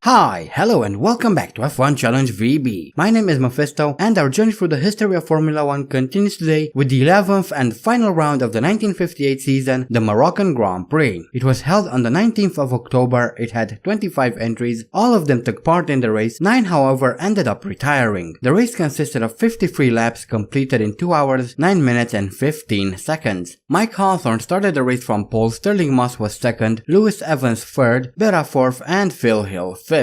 Hi, hello and welcome back to F1 Challenge VB. My name is Mephisto and our journey through the history of Formula 1 continues today with the 11th and final round of the 1958 season, the Moroccan Grand Prix. It was held on the 19th of October, it had 25 entries, all of them took part in the race, 9 however ended up retiring. The race consisted of 53 laps completed in 2 hours, 9 minutes and 15 seconds. Mike Hawthorne started the race from pole, Sterling Moss was second, Lewis Evans third, Berra fourth and Phil Hill fifth.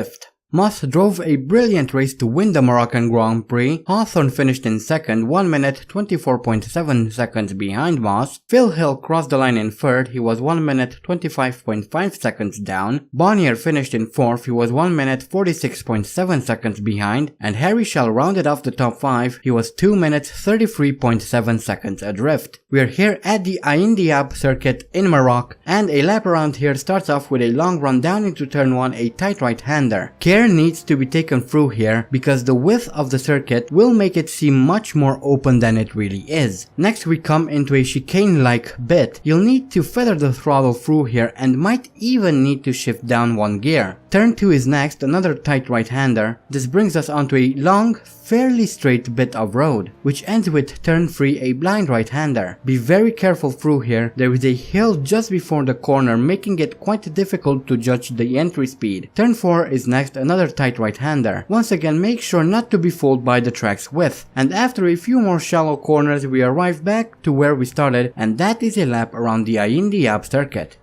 Moss drove a brilliant race to win the Moroccan Grand Prix. Hawthorne finished in second, 1 minute 24.7 seconds behind Moss. Phil Hill crossed the line in third, he was 1 minute 25.5 seconds down. Bonnier finished in fourth, he was 1 minute 46.7 seconds behind. And Harry Schell rounded off the top 5, he was 2 minutes 33.7 seconds adrift. We are here at the Ain-Diab circuit in Morocco, and a lap around here starts off with a long run down into turn 1, a tight right-hander. Care needs to be taken through here because the width of the circuit will make it seem much more open than it really is. Next we come into a chicane-like bit. You'll need to feather the throttle through here and might even need to shift down 1 gear. Turn 2 is next, another tight right-hander. This brings us onto a long, fairly straight bit of road, which ends with turn 3, a blind right-hander. Be very careful through here, there is a hill just before the corner making it quite difficult to judge the entry speed. Turn 4 is next, another tight right-hander. Once again make sure not to be fooled by the track's width. And after a few more shallow corners we arrive back to where we started, and that is a lap around the Ain-Diab circuit.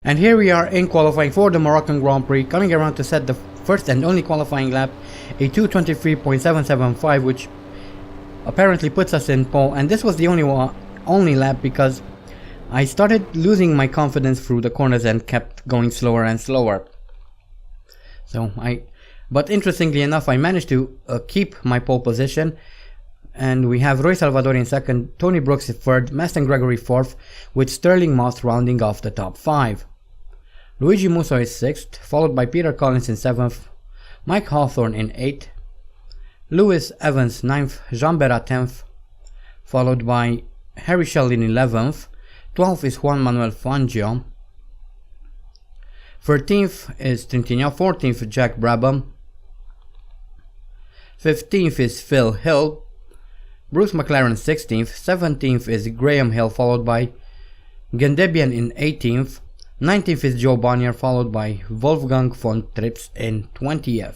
And here we are in qualifying for the Moroccan Grand Prix, coming around to set the first and only qualifying lap, a 2:23.775, which apparently puts us in pole, and this was the only lap because I started losing my confidence through the corners and kept going slower and slower. But interestingly enough, I managed to keep my pole position, and we have Roy Salvadori in second, Tony Brooks in third, Maston Gregory fourth, with Sterling Moss rounding off the top 5. Luigi Musso is 6th, followed by Peter Collins in 7th, Mike Hawthorne in 8th, Lewis Evans 9th, Jean Berra 10th, followed by Harry Schell in 11th, 12th is Juan Manuel Fangio, 13th is Trintignant, 14th Jack Brabham, 15th is Phil Hill, Bruce McLaren 16th, 17th is Graham Hill, followed by Gendebian in 18th, 19th is Joe Bonnier, followed by Wolfgang von Trips in 20th.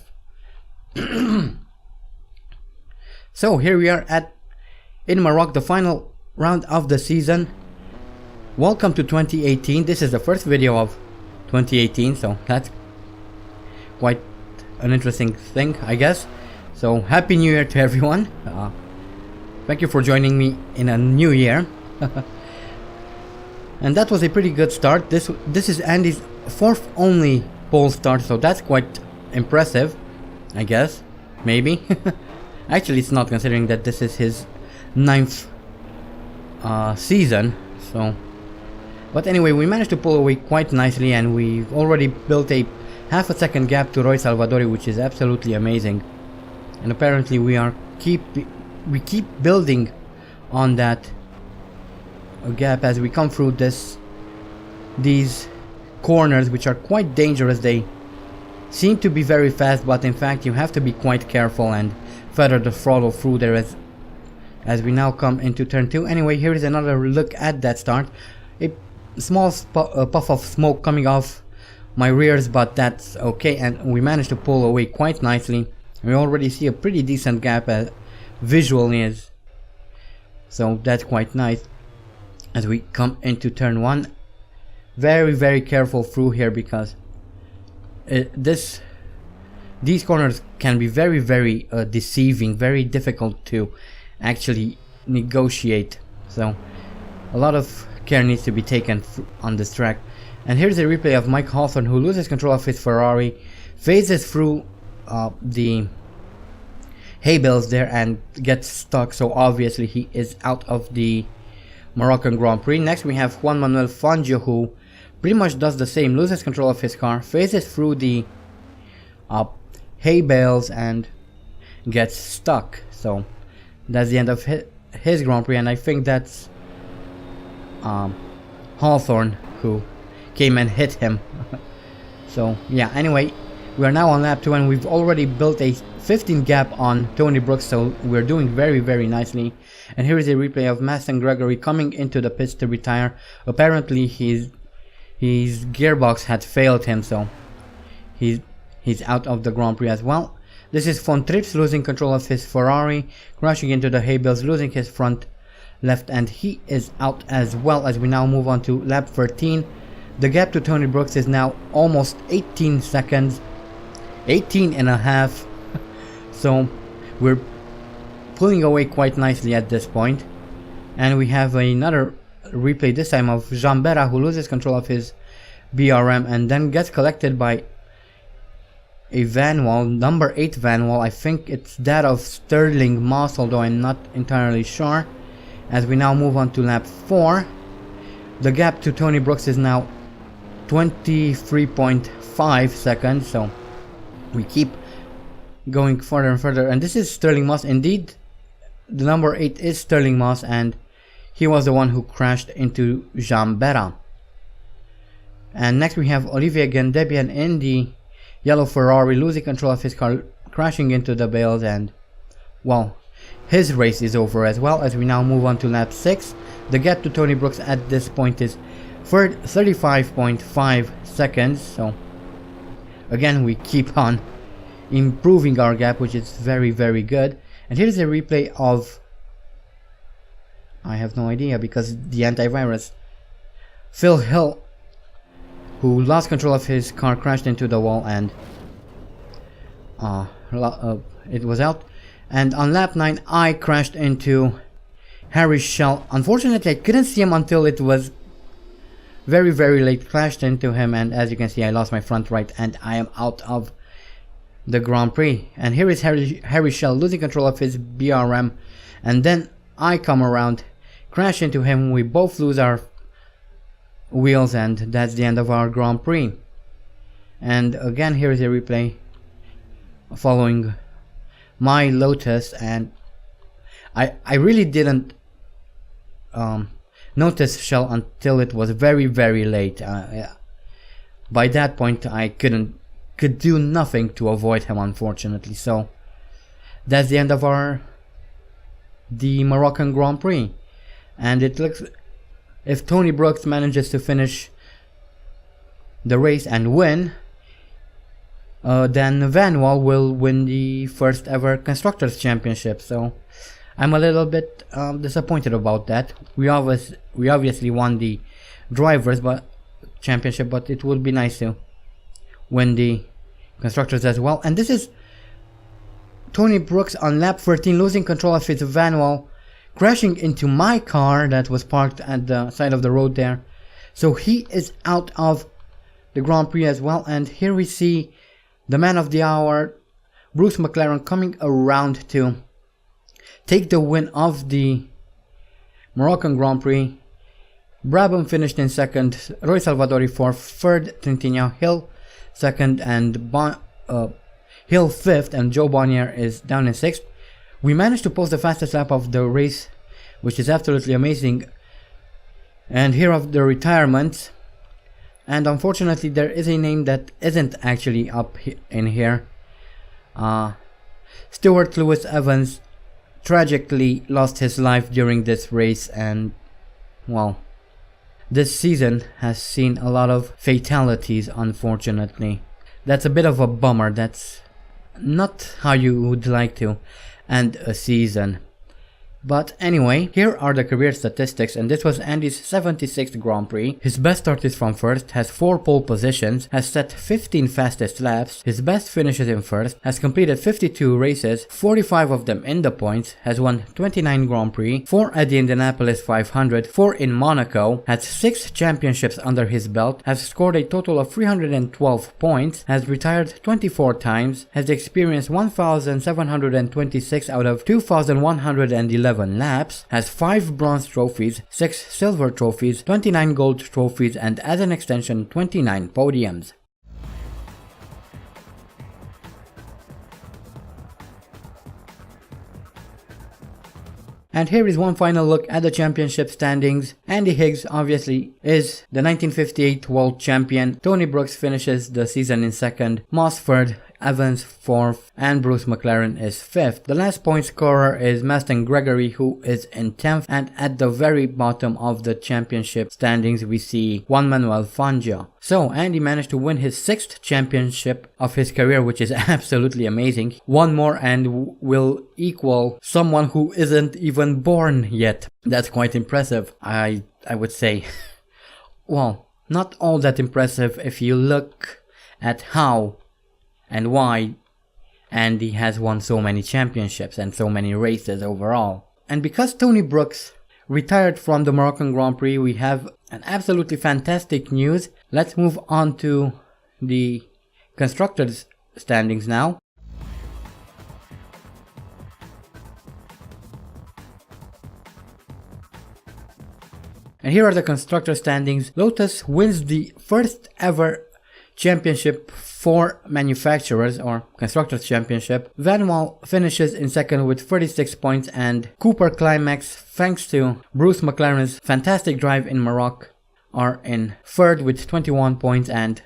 So here we are in Morocco, the final round of the season. Welcome to 2018. This is the first video of 2018, so that's quite an interesting thing, I guess. So happy new year to everyone. Thank you for joining me in a new year. And that was a pretty good start. This is Andy's 4th only pole start, so that's quite impressive, I guess. Maybe. Actually it's not, considering that this is his 9th season. So, but anyway, we managed to pull away quite nicely, and we've already built a half a second gap to Roy Salvadori, which is absolutely amazing. And apparently we keep building on that gap as we come through these corners, which are quite dangerous. They seem to be very fast, but in fact you have to be quite careful and feather the throttle through there as we now come into turn 2. Anyway, here is another look at that start. A small puff of smoke coming off my rears, but that's okay, and we managed to pull away quite nicely. We already see a pretty decent gap visually is, so that's quite nice. As we come into turn 1, very careful through here, because these corners can be very deceiving, very difficult to actually negotiate, so a lot of care needs to be taken on this track. And here's a replay of Mike Hawthorne, who loses control of his Ferrari, phases through the hay bales there and gets stuck, so obviously he is out of the Moroccan Grand Prix. Next we have Juan Manuel Fangio, who pretty much does the same, loses control of his car, phases through the hay bales and gets stuck. So that's the end of his Grand Prix, and I think that's Hawthorne who came and hit him. So yeah, anyway, we are now on lap 2 and we've already built a 15 gap on Tony Brooks, so we're doing very nicely. And here is a replay of Maston Gregory coming into the pits to retire. Apparently his gearbox had failed him, so he's out of the Grand Prix as well. This is Von Trips losing control of his Ferrari, crashing into the hay bales, losing his front left, and he is out as well. As we now move on to lap 13. The gap to Tony Brooks is now almost 18 seconds, 18 and a half. So we're pulling away quite nicely at this point. And we have another replay, this time of Jean Berra, who loses control of his BRM and then gets collected by a Vanwall, number 8 Vanwall. I think it's that of Sterling Moss, although I'm not entirely sure. As we now move on to lap 4. The gap to Tony Brooks is now 23.5 seconds, so we keep going further and further. And this is Sterling Moss. Indeed, the number 8 is Sterling Moss, and he was the one who crashed into Jean Berra. And next we have Olivier Gendebien in the yellow Ferrari, losing control of his car, crashing into the bales, and well, his race is over as well. As we now move on to lap 6. The gap to Tony Brooks at this point is 35.5 seconds, so again we keep on improving our gap, which is very good. And here's a replay of, I have no idea because the antivirus, Phil Hill, who lost control of his car, crashed into the wall, and it was out. And on lap 9 I crashed into Harry Schell. Unfortunately I couldn't see him until it was very late, crashed into him, and as you can see I lost my front right and I am out of the Grand Prix. And here is Harry Schell losing control of his BRM, and then I come around, crash into him, we both lose our wheels, and that's the end of our Grand Prix. And again here is a replay following my Lotus, and I really didn't notice Schell until it was very late. By that point I could do nothing to avoid him, unfortunately. So that's the end of the Moroccan Grand Prix. And it looks, if Tony Brooks manages to finish the race and win, then Vanwall will win the first ever Constructors Championship. So I'm a little bit disappointed about that. We obviously won the Drivers Championship, but it would be nice to win the Constructors as well. And this is Tony Brooks on lap 13 losing control of his Vanwall, crashing into my car that was parked at the side of the road there. So he is out of the Grand Prix as well. And here we see the man of the hour, Bruce McLaren, coming around to take the win of the Moroccan Grand Prix. Brabham finished in second, Roy Salvadori fourth, third Trentinho, Hill second, and Hill fifth, and Joe Bonnier is down in sixth. We managed to post the fastest lap of the race, which is absolutely amazing. And here are the retirements. And unfortunately there is a name that isn't actually up in here. Stuart Lewis Evans tragically lost his life during this race, and well, this season has seen a lot of fatalities, unfortunately. That's a bit of a bummer. That's not how you would like to end a season. But anyway, here are the career statistics, and this was Andy's 76th Grand Prix. His best start is from first, has 4 pole positions, has set 15 fastest laps, his best finishes in first, has completed 52 races, 45 of them in the points, has won 29 Grand Prix, 4 at the Indianapolis 500, 4 in Monaco, has 6 championships under his belt, has scored a total of 312 points, has retired 24 times, has experienced 1,726 out of 2,111 laps, has 5 bronze trophies, 6 silver trophies, 29 gold trophies, and as an extension 29 podiums. And here is one final look at the championship standings. Andy Higgs obviously is the 1958 world champion. Tony Brooks finishes the season in second. Mossford, Evans 4th, and Bruce McLaren is 5th. The last point scorer is Maston Gregory, who is in 10th, and at the very bottom of the championship standings we see Juan Manuel Fangio. So Andy managed to win his 6th championship of his career, which is absolutely amazing. One more and will equal someone who isn't even born yet. That's quite impressive, I would say. Well, not all that impressive if you look at how and why Andy has won so many championships and so many races overall. And because Tony Brooks retired from the Moroccan Grand Prix, we have an absolutely fantastic news. Let's move on to the constructors standings now. And here are the constructor standings. Lotus wins the first ever championship for manufacturers or constructors championship. Vanwall finishes in second with 36 points, and Cooper Climax, thanks to Bruce McLaren's fantastic drive in Morocco, are in third with 21 points, and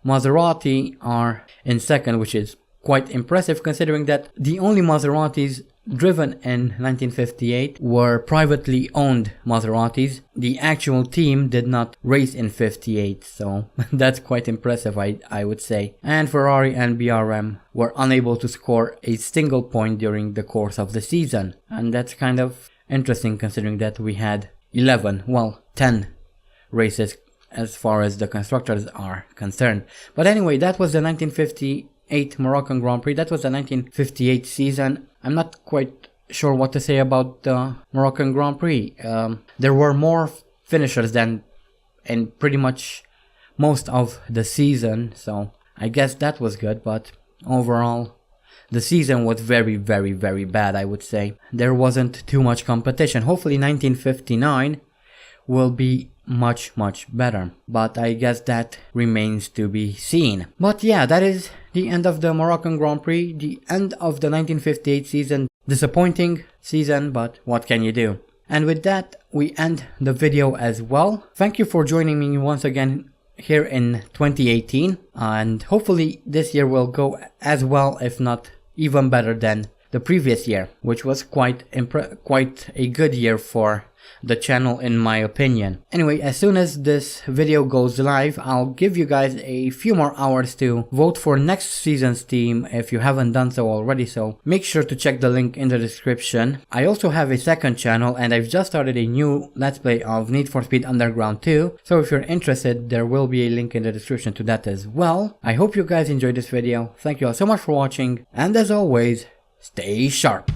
Maserati are in second, which is quite impressive considering that the only Maseratis driven in 1958 were privately owned Maseratis. The actual team did not race in 58, so that's quite impressive, I would say. And Ferrari and BRM were unable to score a single point during the course of the season, and that's kind of interesting considering that we had 10 races as far as the constructors are concerned. But anyway, that was the 1958 Moroccan Grand Prix. That was the 1958 season. I'm not quite sure what to say about the Moroccan Grand Prix. There were more finishers than in pretty much most of the season, so I guess that was good, but overall the season was very, very, very bad, I would say. There wasn't too much competition. Hopefully 1959 will be much better, but I guess that remains to be seen. But yeah, that is the end of the Moroccan Grand Prix, the end of the 1958 season. Disappointing season, but what can you do? And with that, we end the video as well. Thank you for joining me once again here in 2018, and hopefully this year will go as well, if not even better than the previous year, which was quite a good year for the channel in my opinion. Anyway, as soon as this video goes live, I'll give you guys a few more hours to vote for next season's team if you haven't done so already, so make sure to check the link in the description. I also have a second channel, and I've just started a new Let's Play of Need for Speed Underground 2, so if you're interested, there will be a link in the description to that as well. I hope you guys enjoyed this video. Thank you all so much for watching, and as always, stay sharp.